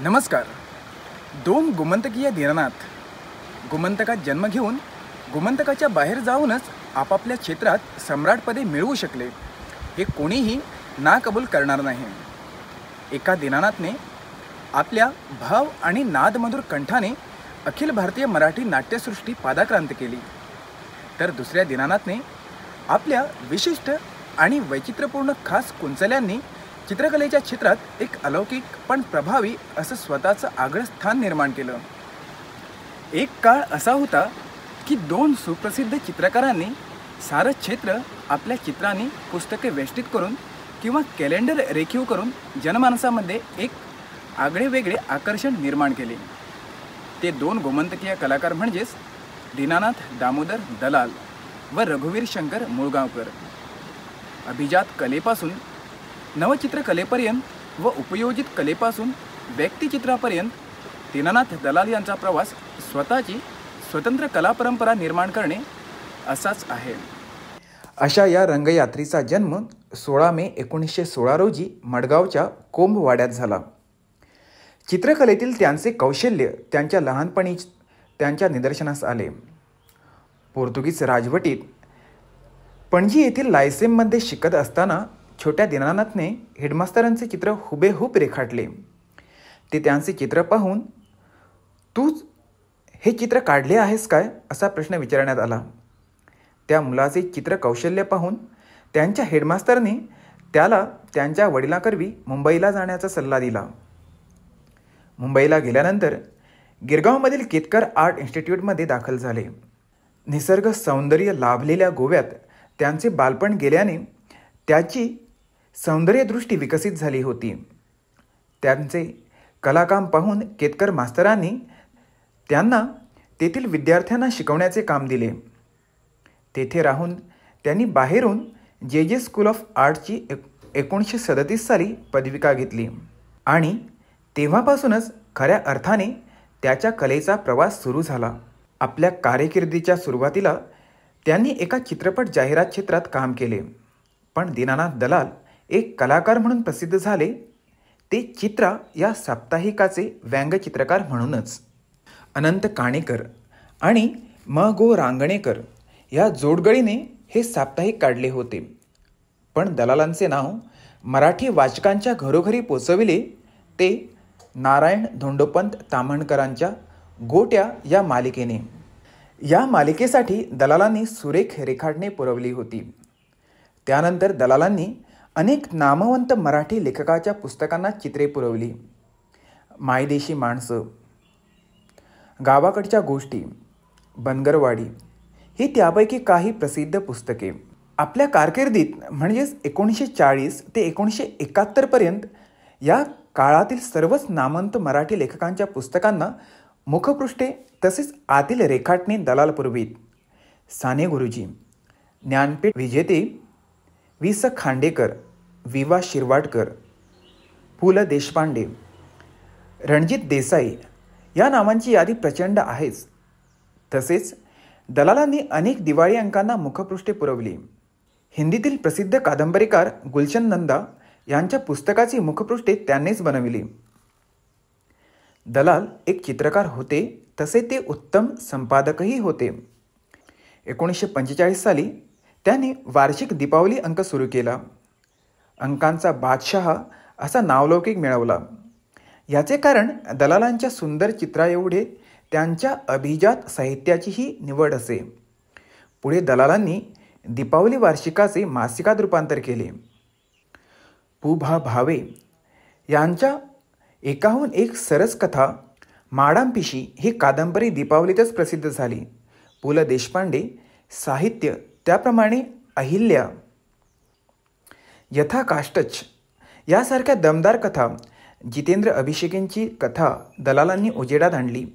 नमस्कार. दोन गोमंतकीय दीनानाथ गोमंतकात जन्म घेऊन गोमंतकाच्या बाहेर जाऊनच आपापल्या क्षेत्रात सम्राटपदे मिळवू शकले हे कोणीही नाकबूल करणार नाही. एका दीनानाथने आपल्या भाव आणि नादमधुर कंठाने अखिल भारतीय मराठी नाट्यसृष्टी पादाक्रांत केली, तर दुसऱ्या दीनानाथने आपल्या विशिष्ट आणि वैचित्र्यपूर्ण खास कुंचल्यांनी चित्रकलेच्या क्षेत्रात एक अलौकिक पण प्रभावी असं स्वतःचं आगळं स्थान निर्माण केलं. एक काळ असा होता की दोन सुप्रसिद्ध चित्रकारांनी सारं क्षेत्र आपल्या चित्रांनी पुस्तके वेष्टित करून किंवा कॅलेंडर रेखीव करून जनमानसामध्ये एक आगळेवेगळे आकर्षण निर्माण केले. ते दोन गोमंतकीय कलाकार म्हणजेच दीनानाथ दामोदर दलाल व रघुवीर शंकर मुळगावकर. अभिजात कलेपासून नवचित्रकलेपर्यंत व उपयोजित कलेपासून व्यक्तिचित्रापर्यंत दीनानाथ दलाल यांचा प्रवास स्वतःची स्वतंत्र कला परंपरा निर्माण करणे असाच आहे. अशा या रंगयात्रीचा जन्म 16 मे 1916 रोजी मडगावच्या कोंभवाड्यात झाला. चित्रकलेतील त्यांचे कौशल्य त्यांच्या लहानपणीच त्यांच्या निदर्शनास आले. पोर्तुगीज राजवटीत पणजी येथील लायसेममध्ये शिकत असताना छोट्या दीनानाथने हेडमास्तरांचे चित्र हुबेहूब रेखाटले. ते त्यांचे चित्र पाहून तूच हे चित्र काढले आहेस काय असा प्रश्न विचारण्यात आला. त्या मुलाचे चित्र कौशल्य पाहून त्यांच्या हेडमास्तरने त्याला त्यांच्या वडिलांकरवी मुंबईला जाण्याचा सल्ला दिला. मुंबईला गेल्यानंतर गिरगावमधील केतकर आर्ट इन्स्टिट्यूटमध्ये दाखल झाले. निसर्ग सौंदर्य लाभलेल्या गोव्यात त्यांचे बालपण गेल्याने त्याची सौंदर्यदृष्टी विकसित झाली होती. त्यांचे कलाकाम पाहून केतकर मास्तरांनी त्यांना तेथील विद्यार्थ्यांना शिकवण्याचे काम दिले. तेथे राहून त्यांनी बाहेरून जे स्कूल ऑफ आर्टची 1937 साली पदविका घेतली आणि तेव्हापासूनच खऱ्या अर्थाने त्याच्या कलेचा प्रवास सुरू झाला. आपल्या कारकिर्दीच्या सुरुवातीला त्यांनी एका चित्रपट जाहिरात क्षेत्रात काम केले, पण दीनानाथ दलाल एक कलाकार म्हणून प्रसिद्ध झाले ते चित्रा या साप्ताहिकाचे व्यंगचित्रकार म्हणूनच. अनंत काणेकर आणि म गो रांगणेकर या जोडगळीने हे साप्ताहिक काढले होते, पण दलालांचे नाव मराठी वाचकांच्या घरोघरी पोचविले ते नारायण धोंडोपंत ताम्हणकरांच्या गोट्या या मालिकेने. या मालिकेसाठी दलालांनी सुरेख रेखाटने पुरवली होती. त्यानंतर दलालांनी अनेक नामवंत मराठी लेखकाच्या पुस्तकांना चित्रे पुरवली. मायदेशी माणसं, गावाकडच्या गोष्टी, बनगरवाडी ही त्यापैकी काही प्रसिद्ध पुस्तके. आपल्या कारकिर्दीत म्हणजेच 1940 ते 1971 पर्यंत या काळातील सर्वच नामवंत मराठी लेखकांच्या पुस्तकांना मुखपृष्ठे तसेच आतील रेखाटने दलाल पुरवीत. साने गुरुजी, ज्ञानपीठ विजेते वि. स. खांडेकर, वि. वा. शिरवाडकर, पु. ल. देशपांडे, रणजित देसाई या नावांची यादी प्रचंड आहेच. तसेच दलालांनी अनेक दिवाळी अंकांना मुखपृष्ठे पुरवली. हिंदीतील प्रसिद्ध कादंबरीकार गुलशन नंदा यांच्या पुस्तकाची मुखपृष्ठे त्यांनीच बनविली. दलाल एक चित्रकार होते, तसे ते उत्तम संपादकही होते. 1945 साली त्यांनी वार्षिक दीपावली अंक सुरू केला. अंकांचा बादशहा असा नावलौकिक मिळवला. याचे कारण दलालांच्या सुंदर चित्राएवढे त्यांच्या अभिजात साहित्याचीही निवड असे. पुढे दलालांनी दीपावली वार्षिकाचे मासिकात रूपांतर केले. पु. भा. भावे यांच्या एकाहून एक सरस कथा माडांपिशी ही कादंबरी दीपावलीतच प्रसिद्ध झाली. पु. ल. देशपांडे साहित्य, त्याप्रमाणे अहिल्या, यथाकाष्टच यासारख्या दमदार कथा, जितेंद्र अभिषेकींची कथा दलालांनी उजेडात आणली.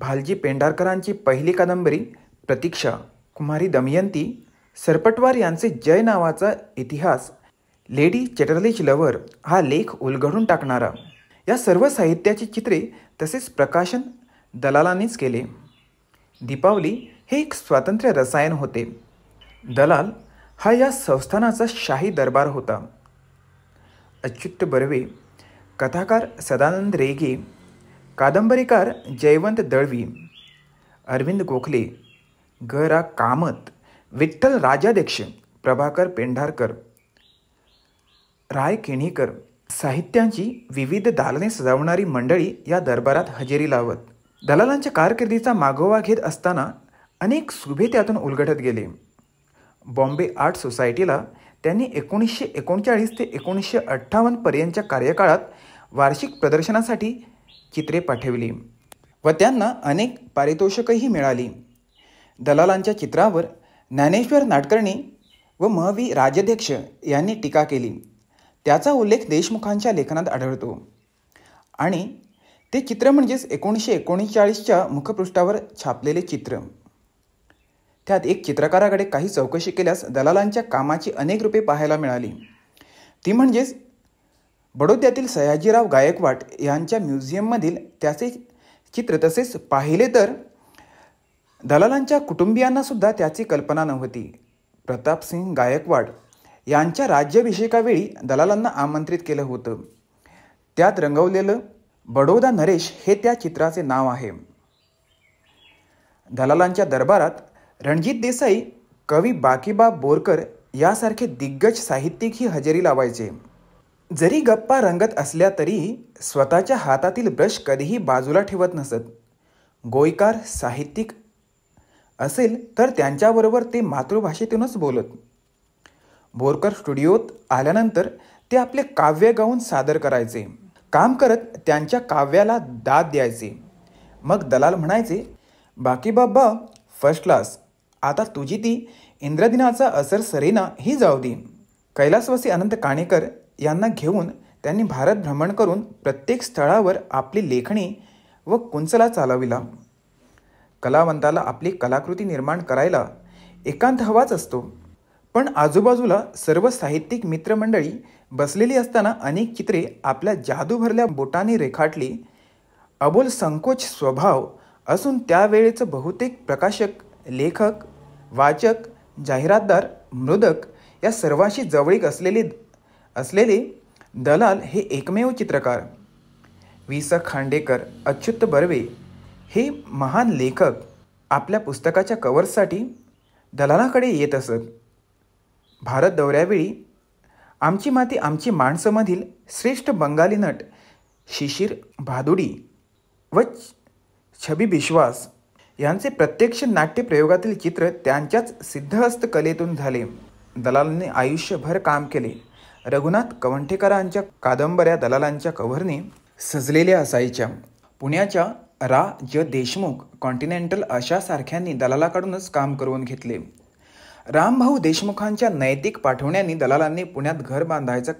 भालजी पेंढारकरांची पहिली कादंबरी प्रतीक्षा, कुमारी दमयंती, सरपटवार यांचे जय नावाचा इतिहास, लेडी चॅटर्लीज लव्हर हा लेख उलगडून टाकणारा, या सर्व साहित्याची चित्रे तसेच प्रकाशन दलालांनीच केले. दीपावली हे एक स्वातंत्र्य रसायन होते. दलाल हा या संस्थानाचा शाही दरबार होता. अच्युत बर्वे कथाकार सदानंद रेगे, कादंबरीकार जयवंत दळवी, अरविंद गोखले, ग रा कामत, विठ्ठल राजाध्यक्ष, प्रभाकर पेंढारकर, राय केणीकर, साहित्यांची विविध दालने सजावणारी मंडळी या दरबारात हजेरी लावत. दलालांच्या कारकिर्दीचा मागोवा घेत असताना अनेक सुभे त्यातून उलगडत गेले. बॉम्बे आर्ट सोसायटीला त्यांनी 1939 ते 1958 पर्यंतच्या कार्यकाळात वार्षिक प्रदर्शनासाठी चित्रे पाठवली व त्यांना अनेक पारितोषिकही मिळाली. दलालांच्या चित्रावर ज्ञानेश्वर नाडकर्णी व म.वि. राजाध्यक्ष यांनी टीका केली. त्याचा उल्लेख देशमुखांच्या लेखनात आढळतो आणि ते चित्र म्हणजेच 1939च्या मुखपृष्ठावर छापलेले चित्र. त्यात एक चित्रकाराकडे काही चौकशी केल्यास दलालांच्या कामाची अनेक रूपे पाहायला मिळाली. ती म्हणजेच बडोद्यातील सयाजीराव गायकवाड यांच्या म्युझियममधील त्याचे चित्र. तसेच पाहिले तर दलालांच्या कुटुंबियांनासुद्धा त्याची कल्पना नव्हती. प्रतापसिंग गायकवाड यांच्या राज्याभिषेकावेळी दलालांना आमंत्रित केलं होतं. त्यात रंगवलेलं बडोदा नरेश हे त्या चित्राचे नाव आहे. दलालांच्या दरबारात रणजित देसाई, कवी बाकीबाब बोरकर यासारखे दिग्गज साहित्यिकही हजेरी लावायचे. जरी गप्पा रंगत असल्या तरीही स्वतःच्या हातातील ब्रश कधीही बाजूला ठेवत नसत. गोयकार साहित्यिक असेल तर त्यांच्याबरोबर ते मातृभाषेतूनच बोलत. बोरकर स्टुडिओत आल्यानंतर ते आपले काव्य गाऊन सादर करायचे. काम करत त्यांच्या काव्याला दाद द्यायचे. मग दलाल म्हणायचे, बाकीबाबा फर्स्ट क्लास, आता तुझी ती इंद्रदिनाचा असर सरेना ही जाऊ दे. कैलासवासी अनंत काणेकर यांना घेऊन त्यांनी भारत भ्रमण करून प्रत्येक स्थळावर आपली लेखणी व कुंचला चालविला. कलावंताला आपली कलाकृती निर्माण करायला एकांत हवाच असतो. पण आजूबाजूला सर्व साहित्यिक मित्रमंडळी बसलेली असताना अनेक चित्रे आपल्या जादू भरल्या बोटांनी रेखाटली. अबोल संकोच स्वभाव असून त्यावेळेचं बहुतेक प्रकाशक, लेखक, वाचक, जाहिरातदार, मृदक या सर्वांशी जवळीक असलेले दलाल हे एकमेव चित्रकार. वि. स. खांडेकर, अच्युत बर्वे हे महान लेखक आपल्या पुस्तकाच्या कव्हर्ससाठी दलालाकडे येत असत. भारत दौऱ्यावेळी आमची माती आमची माणसंमधील श्रेष्ठ बंगाली नट शिशिर भादुडी व छबी बिश्वास यांचे प्रत्यक्ष नाट्यप्रयोगातील चित्र त्यांच्याच सिद्धहस्त कलेतून झाले. दलालांनी आयुष्यभर काम केले. रघुनाथ कवंठेकरांच्या कादंबऱ्या दलालांच्या कव्हरने सजलेल्या असायच्या. पुण्याच्या रा. ज. देशमुख, कॉन्टिनेंटल अशा सारख्यांनी दलालाकडूनच काम करून घेतले. रामभाऊ देशमुखांच्या नैतिक पाठवण्याने दलालांनी पुण्यात घर बांधायचा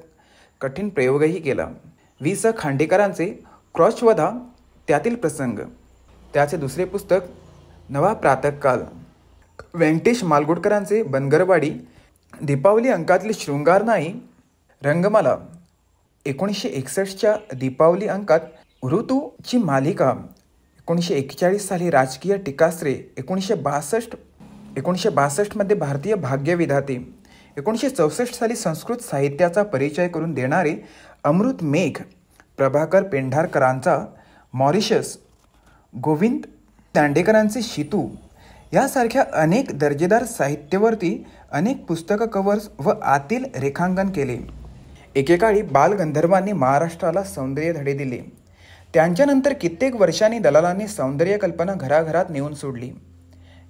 कठीण प्रयोगही केला. वि. स. खांडेकरांचे क्रॉचवधा त्यातील प्रसंग, त्याचे दुसरे पुस्तक नवा प्रातःकाल, व्यंकटेश मालगुडकरांचे बनगरवाडी, दीपावली अंकातली शृंगार नाई, रंगमाला, 1961च्या दीपावली अंकात ऋतूची मालिका, 1941 साली राजकीय टीकास्त्रे, 1962 भारतीय भाग्यविधाते, 1964 साली संस्कृत साहित्याचा परिचय करून देणारे अमृत मेघ, प्रभाकर पेंढारकरांचा मॉरिशस, गोविंद दांडेकरांचे शितू यासारख्या अनेक दर्जेदार साहित्यावरती अनेक पुस्तकं, कव्हर्स व आतील रेखांकन केले. एकेकाळी बालगंधर्वांनी महाराष्ट्राला सौंदर्य धडे दिले. त्यांच्यानंतर कित्येक वर्षांनी दलालांनी सौंदर्य कल्पना घराघरात नेऊन सोडली.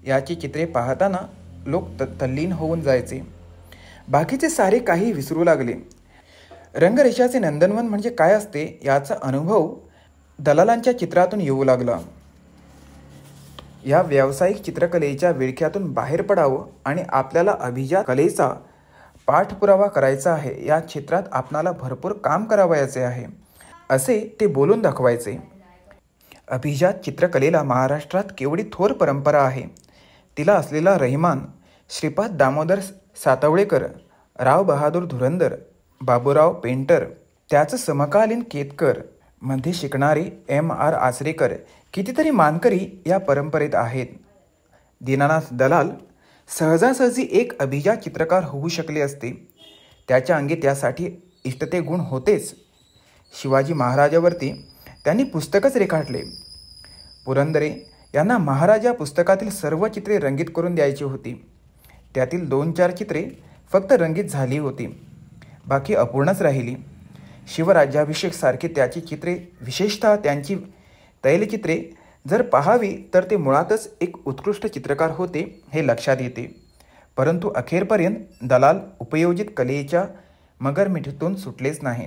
याची चित्रे पाहताना लोक तल्लीन होऊन जायचे. बाकीचे सारे काही विसरू लागले. रंगरेषाचे नंदनवन म्हणजे काय असते याचा अनुभव दलालांच्या चित्रातून येऊ लागला. या व्यावसायिक चित्रकलेच्या विळख्यातून बाहेर पडावं आणि आपल्याला अभिजात कलेचा पाठपुरावा करायचा आहे. या क्षेत्रात आपणाला भरपूर काम करावयाचे आहे असे ते बोलून दाखवायचे. अभिजात चित्रकलेला महाराष्ट्रात केवढी थोर परंपरा आहे. तिला असलेला रहिमान श्रीपाद दामोदर सातवळेकर, राव बहादूर धुरंदर, बाबूराव पेंटर, त्याचं समकालीन केतकर मध्ये शिकणारे M.R. आचरेकर, कितीतरी मानकरी या परंपरेत आहेत. दीनानाथ दलाल सहजासहजी एक अभिजात चित्रकार होऊ शकले असते. त्याच्या अंगी त्यासाठी इष्टते गुण होतेच. शिवाजी महाराजावरती त्यांनी पुस्तकच रेखाटले. पुरंदरे यांना महाराजा पुस्तकातील सर्व चित्रे रंगीत करून द्यायची होती. त्यातील 2-4 चित्रे फक्त रंगीत झाली होती, बाकी अपूर्णच राहिली. शिवराज्याभिषेक सारखी त्याची चित्रे, विशेषतः त्यांची तैलचित्रे जर पाहावी तर ते मुळातच एक उत्कृष्ट चित्रकार होते हे लक्षात येते. परंतु अखेरपर्यंत दलाल उपयोजित कलेच्या मगरमिठीतून सुटलेच नाही.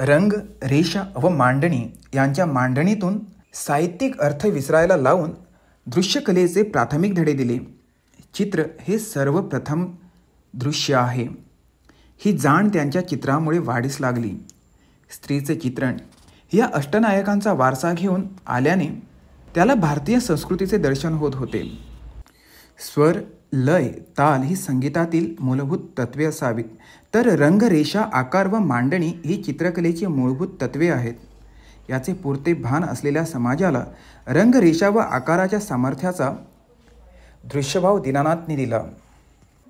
रंग, रेषा व मांडणी यांच्या मांडणीतून साहित्यिक अर्थ विसरायला लावून दृश्यकलेचे प्राथमिक धडे दिले. चित्र हे सर्वप्रथम दृश्य आहे, ही जाण त्यांच्या चित्रामुळे वाढीस लागली. स्त्रीचे चित्रण या अष्टनायकांचा वारसा घेऊन आल्याने त्याला भारतीय संस्कृतीचे दर्शन होत होते. स्वर, लय, ताल ही संगीतातील मूलभूत तत्वे असावीत, तर रंग, रेषा, आकार व मांडणी ही चित्रकलेची मूलभूत तत्वे आहेत. याचे पुरते भान असलेल्या समाजाला रंग, रेषा व आकाराच्या सामर्थ्याचा दृश्यभाव दीनानाथने दिला.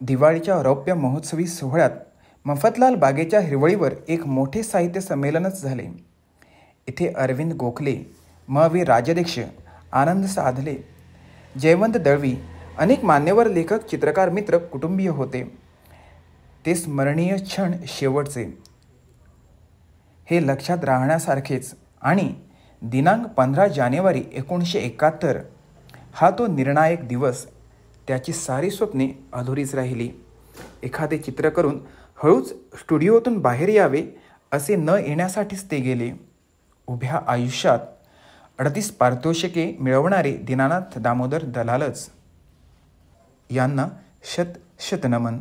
दिवाळीच्या रौप्य महोत्सवी सोहळ्यात मफतलाल बागेच्या हिरवळीवर एक मोठे साहित्य संमेलनच झाले. इथे अरविंद गोखले, म.वी. राजाध्यक्ष, आनंद साधले, जयवंत दळवी, अनेक मान्यवर लेखक, चित्रकार मित्र, कुटुंबीय होते. ते स्मरणीय क्षण शेवटचे हे लक्षात राहण्यासारखेच. आणि दिनांक 15 जानेवारी 1971 हा तो निर्णायक दिवस. त्याची सारी स्वप्ने अधुरीच राहिली. एखादे चित्र करून हळूच स्टुडिओतून बाहेर यावे असे न येण्यासाठीच ते गेले. उभ्या आयुष्यात 38 पारितोषिके मिळवणारे दीनानाथ दामोदर दलालच यांना शत नमन.